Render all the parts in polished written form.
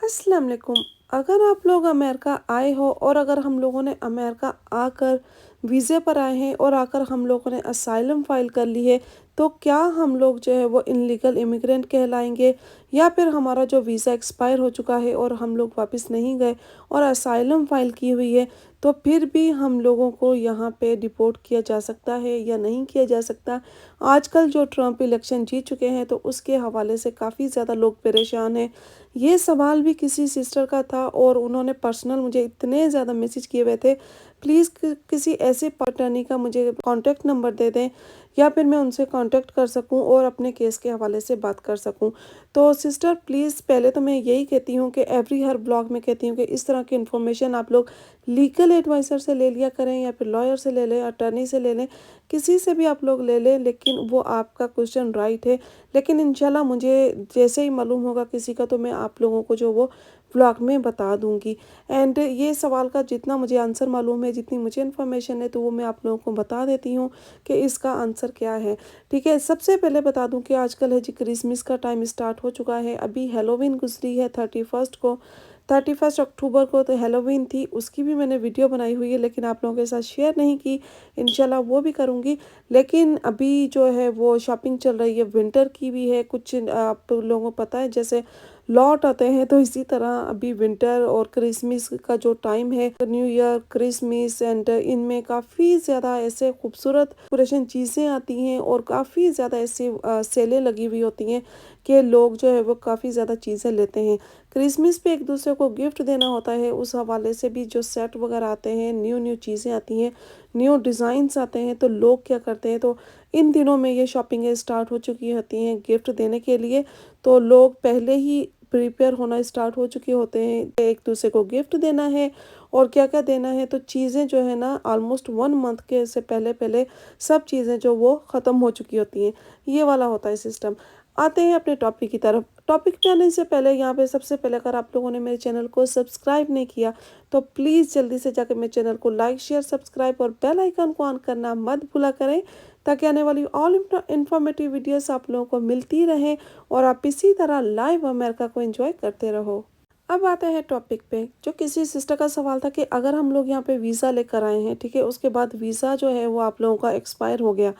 अस्सलाम वालेकुम। अगर आप लोग अमेरिका आए हो और अगर हम लोगों ने अमेरिका आकर वीज़े पर आए हैं और आकर हम लोगों ने असाइलम फ़ाइल कर ली है, तो क्या हम लोग जो है वो इल्लीगल इमिग्रेंट कहलाएँगे? या फिर हमारा जो वीज़ा एक्सपायर हो चुका है और हम लोग वापस नहीं गए और असाइलम फ़ाइल की हुई है, तो फिर भी हम लोगों को यहाँ पे डिपोर्ट किया जा सकता है या नहीं किया जा सकता? आजकल जो ट्रंप इलेक्शन जीत चुके हैं, तो उसके हवाले से काफ़ी ज़्यादा लोग परेशान हैं। ये सवाल भी किसी सिस्टर का था और उन्होंने पर्सनल मुझे इतने ज़्यादा मैसेज किए हुए थे, प्लीज़ किसी ऐसे अटॉर्नी का मुझे कॉन्टैक्ट नंबर दे दें या फिर मैं उनसे कांटेक्ट कर सकूं और अपने केस के हवाले से बात कर सकूं। तो सिस्टर प्लीज़, पहले तो मैं यही कहती हूँ कि हर ब्लॉग में कहती हूँ कि इस तरह की इन्फॉर्मेशन आप लोग लीगल एडवाइज़र से ले लिया करें या फिर लॉयर से ले लें, अटॉर्नी से ले लें, किसी से भी आप लोग ले लें, लेकिन वो आपका क्वेश्चन राइट है। लेकिन इंशाल्लाह मुझे जैसे ही मालूम होगा किसी का, तो मैं आप लोगों को जो वो व्लॉग में बता दूंगी। एंड ये सवाल का जितना मुझे आंसर मालूम है, जितनी मुझे इन्फॉर्मेशन है, तो वो मैं आप लोगों को बता देती हूँ कि इसका आंसर क्या है। ठीक है, सबसे पहले बता दूं कि आजकल है जी क्रिसमस का टाइम स्टार्ट हो चुका है। अभी हेलोवीन गुजरी है 31st को, 31 अक्टूबर को तो हेलोवीन थी, उसकी भी मैंने वीडियो बनाई हुई है, लेकिन आप लोगों के साथ शेयर नहीं की। इंशाल्लाह वो भी करूँगी। लेकिन अभी जो है वो शॉपिंग चल रही है, विंटर की भी है। कुछ आप लोगों को पता है जैसे लौट आते हैं, तो इसी तरह अभी विंटर और क्रिसमस का जो टाइम है, न्यू ईयर, क्रिसमस, एंड इनमें काफ़ी ज़्यादा ऐसे खूबसूरत डेकोरेशन चीज़ें आती हैं और काफ़ी ज़्यादा ऐसी सेलें लगी हुई होती हैं कि लोग जो है वो काफ़ी ज़्यादा चीज़ें लेते हैं। क्रिसमस पे एक दूसरे को गिफ्ट देना होता है, उस हवाले से भी जो सेट वगैरह आते हैं, न्यू न्यू चीज़ें आती हैं, न्यू डिज़ाइंस आते हैं, तो लोग क्या करते हैं, तो इन दिनों में ये शॉपिंगें स्टार्ट हो चुकी होती हैं गिफ्ट देने के लिए। तो लोग पहले ही प्रिपेयर होना स्टार्ट हो चुके होते हैं, एक दूसरे को गिफ्ट देना है और क्या क्या देना है। तो चीज़ें जो है ना ऑलमोस्ट 1 मंथ के से पहले पहले सब चीज़ें जो वो ख़त्म हो चुकी होती हैं। ये वाला होता है सिस्टम। आते हैं अपने टॉपिक की तरफ। टॉपिक पे आने से पहले यहाँ पे सबसे पहले, अगर आप लोगों ने मेरे चैनल को सब्सक्राइब नहीं किया, तो प्लीज़ जल्दी से जाकर मेरे चैनल को लाइक, शेयर, सब्सक्राइब और बेल आइकन को ऑन करना मत भूला करें, ताकि आने वाली ऑल इन्फॉर्मेटिव वीडियोस आप लोगों को मिलती रहें और आप इसी तरह लाइव अमेरिका को एंजॉय करते रहो। अब आते हैं टॉपिक पे। जो किसी सिस्टर का सवाल था कि अगर हम लोग यहाँ पे वीज़ा लेकर आए हैं, ठीक है, उसके बाद वीज़ा जो है वो आप लोगों का एक्सपायर हो गया,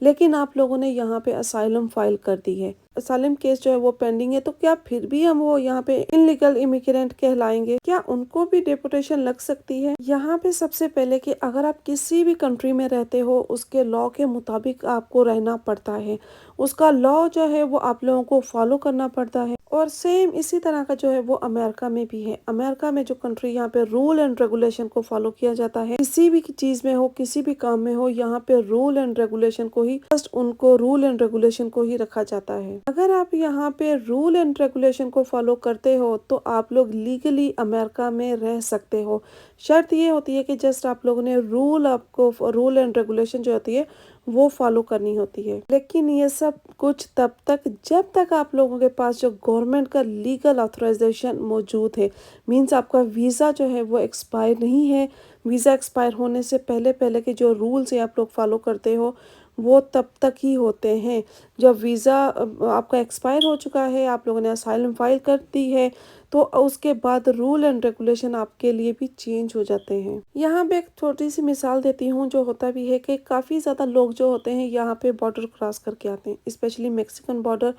लेकिन आप लोगों ने यहाँ पे असाइलम फाइल कर दी है, असाइलम केस जो है वो पेंडिंग है, तो क्या फिर भी हम वो यहाँ पे इनलीगल इमिग्रेंट कहलाएंगे? क्या उनको भी डिपोटेशन लग सकती है? यहाँ पे सबसे पहले कि अगर आप किसी भी कंट्री में रहते हो, उसके लॉ के मुताबिक आपको रहना पड़ता है। उसका लॉ जो है वो आप लोगों को फॉलो करना पड़ता है। और सेम इसी तरह का जो है वो अमेरिका में भी है। अमेरिका में जो कंट्री, यहाँ पे रूल एंड रेगुलेशन को फॉलो किया जाता है। किसी भी चीज में हो, किसी भी काम में हो, यहाँ पे रूल एंड रेगुलेशन को ही, जस्ट उनको रूल एंड रेगुलेशन को ही रखा जाता है। अगर आप यहाँ पे रूल एंड रेगुलेशन को फॉलो करते हो, तो आप लोग लीगली अमेरिका में रह सकते हो। शर्त ये होती है कि जस्ट आप लोगों ने रूल एंड रेगुलेशन जो होती है वो फॉलो करनी होती है। लेकिन ये सब कुछ तब तक जब तक आप लोगों के पास जो गवर्नमेंट का लीगल ऑथराइजेशन मौजूद है, मींस आपका वीज़ा जो है वो एक्सपायर नहीं है। वीज़ा एक्सपायर होने से पहले पहले के जो रूल्स है आप लोग फॉलो करते हो, वो तब तक ही होते हैं। जब वीज़ा आपका एक्सपायर हो चुका है, आप लोगों ने असाइलम फाइल कर दी है, तो उसके बाद रूल एंड रेगुलेशन आपके लिए भी चेंज हो जाते हैं। यहाँ पे एक छोटी सी मिसाल देती हूँ। जो होता भी है कि काफ़ी ज़्यादा लोग जो होते हैं यहाँ पे बॉर्डर क्रॉस करके आते हैं, स्पेशली मेक्सिकन बॉर्डर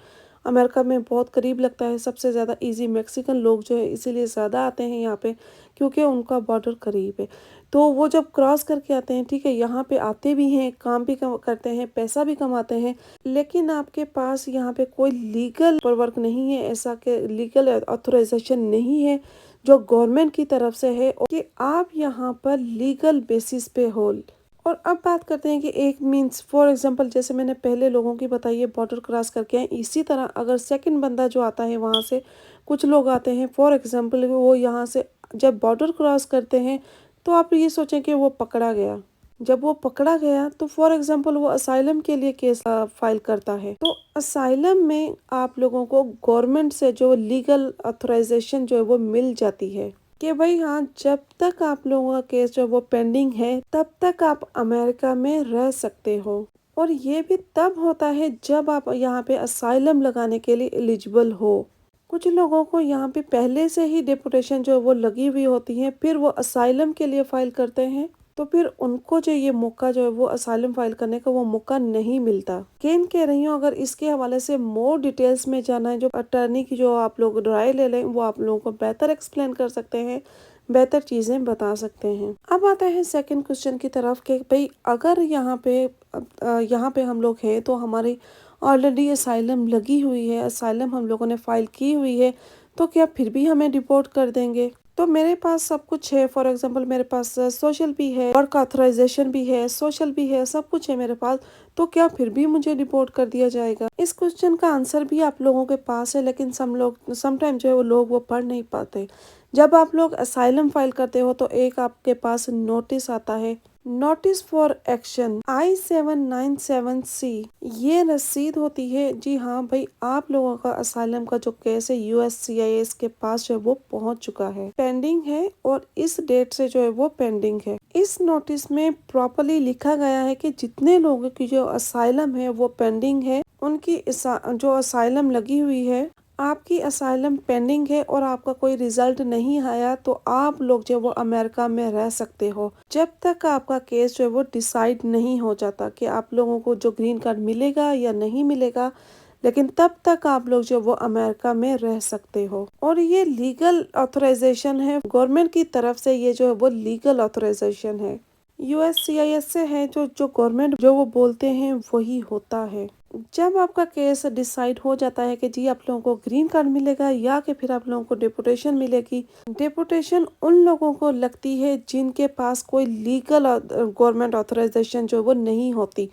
अमेरिका में बहुत करीब लगता है। सबसे ज़्यादा इजी मैक्सिकन लोग जो है इसीलिए ज़्यादा आते हैं यहाँ पे, क्योंकि उनका बॉर्डर करीब है। तो वो जब क्रॉस करके आते हैं, ठीक है, यहाँ पे आते भी हैं, काम भी करते हैं, पैसा भी कमाते हैं, लेकिन आपके पास यहाँ पे कोई लीगल वर्क नहीं है, ऐसा कि लीगल ऑथराइजेशन नहीं है जो गवर्नमेंट की तरफ से है कि आप यहाँ पर लीगल बेसिस पे हो। और अब बात करते हैं कि एक मीन्स फॉर एग्जांपल, जैसे मैंने पहले लोगों की बताई है बॉर्डर क्रॉस करके आए, इसी तरह अगर सेकंड बंदा जो आता है वहाँ से, कुछ लोग आते हैं फॉर एग्जांपल वो यहाँ से जब बॉर्डर क्रॉस करते हैं, तो आप ये सोचें कि वो पकड़ा गया। जब वो पकड़ा गया तो फॉर एग्जांपल वो असाइलम के लिए केस फाइल करता है। तो असाइलम में आप लोगों को गवर्नमेंट से जो लीगल ऑथराइजेशन जो है वो मिल जाती है कि भाई हाँ, जब तक आप लोगों का केस जो है वो पेंडिंग है, तब तक आप अमेरिका में रह सकते हो। और ये भी तब होता है जब आप यहाँ पे असाइलम लगाने के लिए एलिजिबल हो। कुछ लोगों को यहाँ पे पहले से ही डिपोटेशन जो है वो लगी हुई होती है, फिर वो असाइलम के लिए फाइल करते हैं, तो फिर उनको जो ये मौका जो है वो असाइलम फाइल करने का वो मौका नहीं मिलता। अगेन कह रही हूँ, अगर इसके हवाले से मोर डिटेल्स में जाना है, जो अटर्नी की जो आप लोग राय ले लें, वो आप लोगों को बेहतर एक्सप्लेन कर सकते हैं, बेहतर चीजें बता सकते हैं। अब आते हैं सेकंड क्वेश्चन की तरफ कि भाई अगर यहाँ पे हम लोग हैं तो हमारी ऑलरेडी असाइलम लगी हुई है, असाइलम हम लोगों ने फाइल की हुई है, तो क्या फिर भी हमें डिपोर्ट कर देंगे? तो मेरे पास सब कुछ है, फॉर एग्जांपल मेरे पास सोशल भी है, वर्क ऑथराइजेशन भी है, सोशल भी है, सब कुछ है मेरे पास, तो क्या फिर भी मुझे डिपोर्ट कर दिया जाएगा? इस क्वेश्चन का आंसर भी आप लोगों के पास है, लेकिन समटाइम जो है वो लोग वो पढ़ नहीं पाते। जब आप लोग असाइलम फाइल करते हो तो एक आपके पास नोटिस आता है, नोटिस फॉर एक्शन I-797C। ये रसीद होती है, जी हाँ भाई, आप लोगों का असाइलम का जो केस है USCIS के पास जो है वो पहुंच चुका है, पेंडिंग है, और इस डेट से जो है वो पेंडिंग है। इस नोटिस में प्रॉपरली लिखा गया है कि जितने लोगों की जो असाइलम है वो पेंडिंग है, उनकी जो असाइलम लगी हुई है, आपकी असाइलम पेंडिंग है और आपका कोई रिजल्ट नहीं आया, तो आप लोग जो वो अमेरिका में रह सकते हो जब तक आपका केस जो है वो डिसाइड नहीं हो जाता कि आप लोगों को जो ग्रीन कार्ड मिलेगा या नहीं मिलेगा, लेकिन तब तक आप लोग जो वो अमेरिका में रह सकते हो। और ये लीगल ऑथराइजेशन है गवर्नमेंट की तरफ से, ये जो है वो लीगल ऑथराइजेशन है, USCIS से है, जो जो गवर्नमेंट जो वो बोलते हैं वही होता है। जब आपका केस डिसाइड हो जाता है कि जी आप लोगों को ग्रीन कार्ड मिलेगा या कि फिर आप लोगों को डिपोटेशन मिलेगी, डिपोटेशन उन लोगों को लगती है जिनके पास कोई लीगल गवर्नमेंट ऑथराइजेशन जो वो नहीं होती।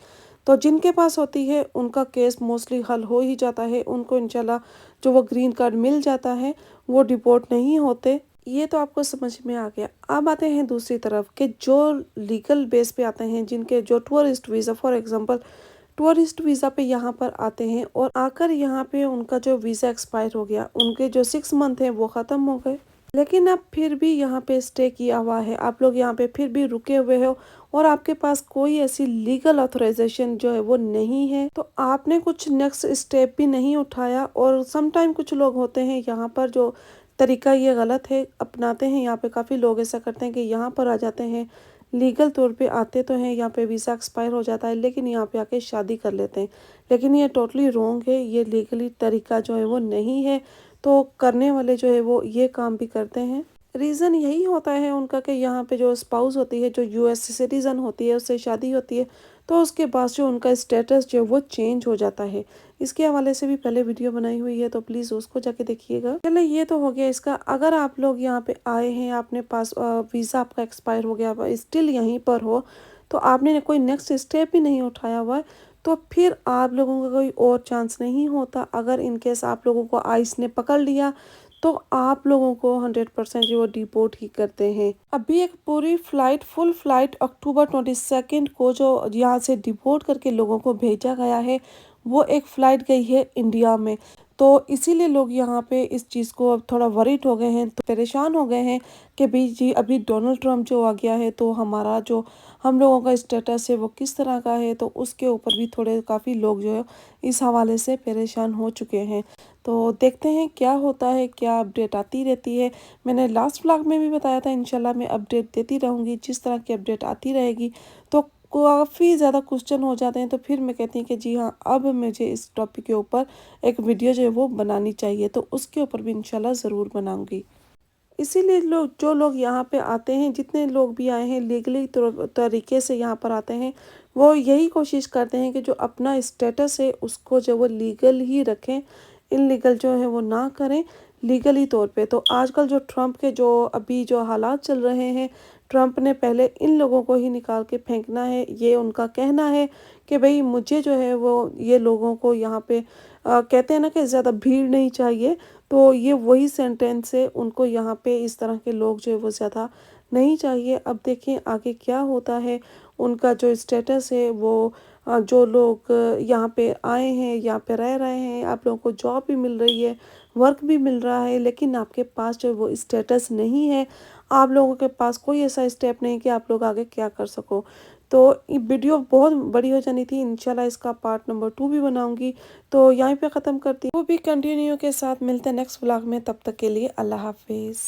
तो जिनके पास होती है उनका केस मोस्टली हल हो ही जाता है, उनको इंशाल्लाह जो वो ग्रीन कार्ड मिल जाता है, वो डिपोर्ट नहीं होते। ये तो आपको समझ में आ गया। अब आते हैं दूसरी तरफ कि जो लीगल बेस पे आते हैं, जिनके जो tourist visa, for example tourist visa पे यहाँ पर आते हैं और आकर यहाँ पे उनका जो वीज़ा एक्सपायर हो गया, उनके जो 6 मंथ हैं वो ख़त्म हो गए, लेकिन अब फिर भी यहाँ पे स्टे किया हुआ है, आप लोग यहाँ पे फिर भी रुके हुए हो और आपके पास कोई ऐसी लीगल ऑथराइजेशन जो है वो नहीं है, तो आपने कुछ नेक्स्ट स्टेप भी नहीं उठाया। और समटाइम कुछ लोग होते हैं यहाँ पर जो तरीका ये गलत है अपनाते हैं, यहाँ पे काफ़ी लोग ऐसा करते हैं कि यहाँ पर आ जाते हैं, लीगल तौर पे आते तो हैं, यहाँ पे वीज़ा एक्सपायर हो जाता है, लेकिन यहाँ पे आके शादी कर लेते हैं, लेकिन ये टोटली रॉन्ग है, ये लीगली तरीका जो है वो नहीं है। तो करने वाले जो है वो ये काम भी करते हैं। रीज़न यही होता है उनका कि यहाँ पे जो स्पाउस होती है, जो US सिटीज़न होती है, उससे शादी होती है, तो उसके बाद जो उनका स्टेटस जो है वो चेंज हो जाता है। इसके हवाले से भी पहले वीडियो बनाई हुई है, तो प्लीज़ उसको जाके देखिएगा। चलो ये तो हो गया इसका। अगर आप लोग यहाँ पे आए हैं, आपने पास वीज़ा आपका एक्सपायर हो गया, स्टिल यहीं पर हो, तो आपने कोई नेक्स्ट स्टेप ही नहीं उठाया हुआ है, तो फिर आप लोगों का कोई और चांस नहीं होता। अगर इनकेस आप लोगों को आइस ने पकड़ लिया, तो आप लोगों को 100% जो वो डिपोर्ट ही करते हैं। अभी एक पूरी फ्लाइट, फुल फ्लाइट अक्टूबर 22 को जो यहाँ से डिपोर्ट करके लोगों को भेजा गया है, वो एक फ़्लाइट गई है इंडिया में। तो इसीलिए लोग यहाँ पे इस चीज़ को अब थोड़ा वरीड हो गए हैं, तो परेशान हो गए हैं कि भाई जी अभी डोनाल्ड ट्रम्प जो आ गया है, तो हमारा जो हम लोगों का स्टेटस है वो किस तरह का है, तो उसके ऊपर भी थोड़े काफ़ी लोग जो है इस हवाले से परेशान हो चुके हैं। तो देखते हैं क्या होता है, क्या अपडेट आती रहती है। मैंने लास्ट व्लॉग में भी बताया था, इंशाल्लाह मैं अपडेट देती रहूँगी, जिस तरह की अपडेट आती रहेगी। तो काफ़ी ज़्यादा क्वेश्चन हो जाते हैं, तो फिर मैं कहती हूँ कि जी हाँ, अब मुझे इस टॉपिक के ऊपर एक वीडियो जो है वो बनानी चाहिए, तो उसके ऊपर भी इंशाल्लाह ज़रूर बनाऊँगी। इसीलिए जो लोग यहाँ पे आते हैं, जितने लोग भी आए हैं लीगली तरीके से यहाँ पर आते हैं, वो यही कोशिश करते हैं कि जो अपना स्टेटस है उसको जो वो लीगल ही रखें, इनलीगल जो है वो ना करें, लीगली तौर पे। तो आजकल जो ट्रम्प के जो अभी जो हालात चल रहे हैं, ट्रम्प ने पहले इन लोगों को ही निकाल के फेंकना है, ये उनका कहना है कि भाई मुझे जो है वो ये लोगों को यहाँ पे कहते हैं ना कि ज़्यादा भीड़ नहीं चाहिए, तो ये वही सेंटेंस है, उनको यहाँ पे इस तरह के लोग जो है वो ज़्यादा नहीं चाहिए। अब देखें आगे क्या होता है, उनका जो स्टेटस है वो जो लोग यहाँ पे आए हैं, यहाँ पे रह रहे हैं, आप लोगों को जॉब भी मिल रही है, वर्क भी मिल रहा है, लेकिन आपके पास जो वो स्टेटस नहीं है, आप लोगों के पास कोई ऐसा स्टेप नहीं कि आप लोग आगे क्या कर सको। तो ये वीडियो बहुत बड़ी हो जानी थी, इंशाल्लाह इसका पार्ट नंबर 2 भी बनाऊँगी। तो यहीं पे ख़त्म करती हूँ, वो भी कंटिन्यू के साथ मिलते हैं नेक्स्ट व्लॉग में, तब तक के लिए अल्लाह हाफ़िज़।